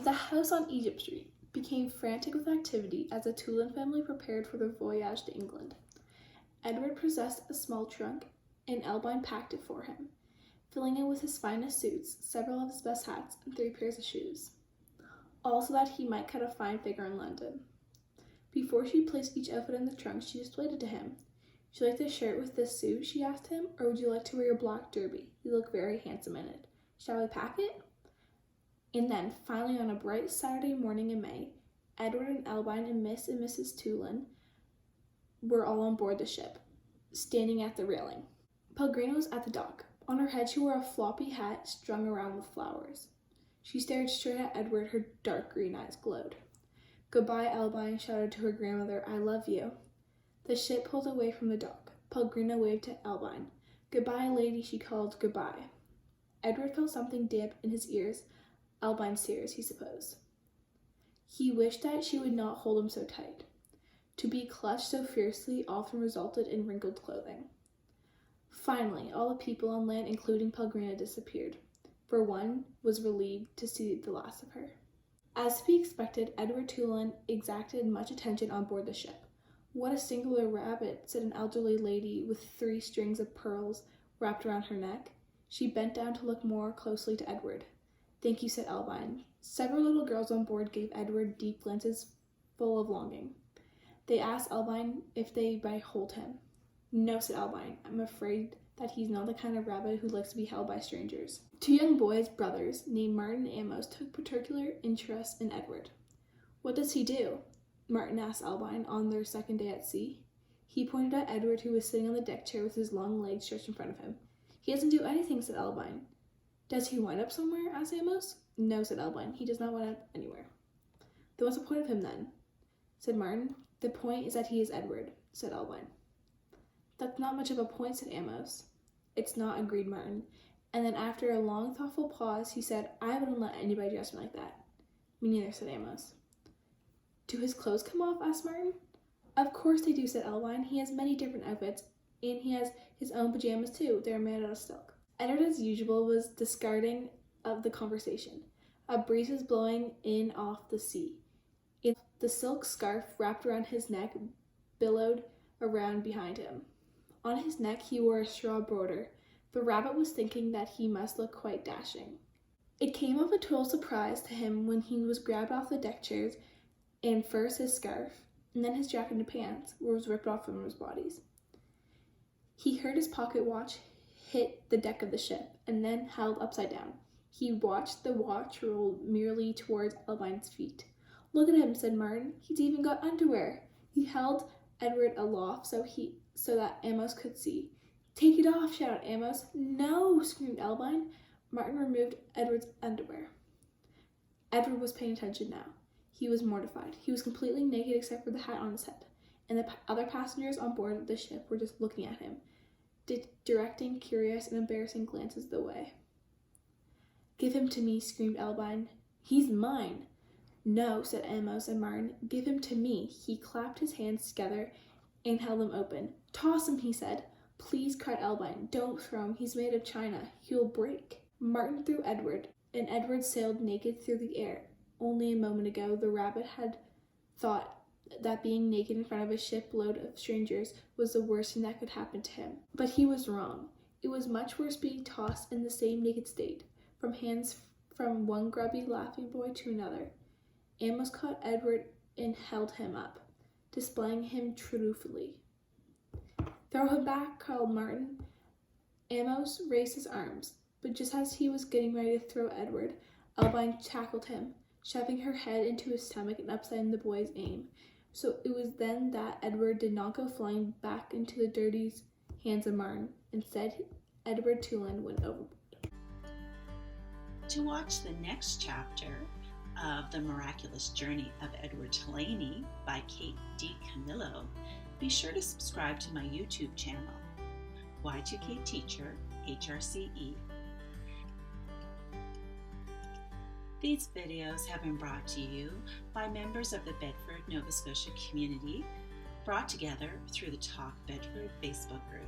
The house on Egypt Street became frantic with activity as the Tulane family prepared for their voyage to England. Edward possessed a small trunk, and Albine packed it for him, filling it with his finest suits, several of his best hats, and 3 pairs of shoes, all so that he might cut a fine figure in London. Before she placed each outfit in the trunk, she displayed it to him. "Would you like this shirt with this suit?" she asked him, "or would you like to wear your black derby? You look very handsome in it. Shall we pack it?" And then, finally, on a bright Saturday morning in May, Edward and Albine and Miss and Mrs. Tulane were all on board the ship, standing at the railing. Pellegrina was at the dock. On her head she wore a floppy hat strung around with flowers. She stared straight at Edward, her dark green eyes glowed. "Goodbye," Albine shouted to her grandmother. "I love you." The ship pulled away from the dock. Pellegrina waved to Albine. "Goodbye, lady," she called. "Goodbye." Edward felt something damp in his ears. Albine's tears, he supposed. He wished that she would not hold him so tight. To be clutched so fiercely often resulted in wrinkled clothing. Finally, all the people on land, including Pellegrina, disappeared, for one was relieved to see the last of her. As to be expected, Edward Tulane exacted much attention on board the ship. "What a singular rabbit," said an elderly lady with 3 strings of pearls wrapped around her neck. She bent down to look more closely to Edward. "Thank you," said Albine. Several little girls on board gave Edward deep glances full of longing. They asked Albine if they might hold him. "No," said Albine. "I'm afraid that he's not the kind of rabbit who likes to be held by strangers." 2 young boys, brothers, named Martin and Amos, took particular interest in Edward. "What does he do?" Martin asked Albine on their second day at sea. He pointed at Edward, who was sitting on the deck chair with his long legs stretched in front of him. "He doesn't do anything," said Albine. "Does he wind up somewhere?" asked Amos. "No," said Albine. "He does not wind up anywhere." "Then what's the point of him, then?" said Martin. "The point is that he is Edward," said Albine. "That's not much of a point," said Amos. "It's not," agreed Martin. And then after a long, thoughtful pause, he said, "I wouldn't let anybody dress me like that." "Me neither," said Amos. "Do his clothes come off?" asked Martin. "Of course they do," said Albine. "He has many different outfits, and he has his own pajamas too. They are made out of silk." Edward, as usual, was discarding of the conversation. A breeze was blowing in off the sea. The silk scarf wrapped around his neck billowed around behind him. On his neck he wore a straw border. The rabbit was thinking that he must look quite dashing. It came of a total surprise to him when he was grabbed off the deck chairs, and first his scarf, and then his jacket and pants was ripped off from his bodies. He heard his pocket watch hit the deck of the ship, and then held upside down. He watched the watch roll merely towards Albine's feet. "Look at him," said Martin. "He's even got underwear." He held Edward aloft so that Amos could see. "Take it off," shouted Amos. "No," screamed Albine. Martin removed Edward's underwear. Edward was paying attention now. He was mortified. He was completely naked except for the hat on his head, and the other passengers on board the ship were just looking at him, directing curious and embarrassing glances the way. "Give him to me," screamed Albine. "He's mine." "No," said Amos and Martin. "Give him to me." He clapped his hands together and held them open. "Toss him," he said. "Please," cried Albine. "Don't throw him. He's made of china. He'll break." Martin threw Edward, and Edward sailed naked through the air. Only a moment ago, the rabbit had thought that being naked in front of a shipload of strangers was the worst thing that could happen to him. But he was wrong. It was much worse being tossed in the same naked state, from hands from one grubby, laughing boy to another. Amos caught Edward and held him up, displaying him truthfully. "Throw him back," called Martin. Amos raised his arms, but just as he was getting ready to throw Edward, Albine tackled him, shoving her head into his stomach and upsetting the boy's aim. So it was then that Edward did not go flying back into the dirty hands of Martin. Instead, Edward Tulane went overboard. To watch the next chapter of The Miraculous Journey of Edward Tulane by Kate D. Camillo, be sure to subscribe to my YouTube channel, Y2K Teacher, HRCE. These videos have been brought to you by members of the Bedford, Nova Scotia community, brought together through the Talk Bedford Facebook group.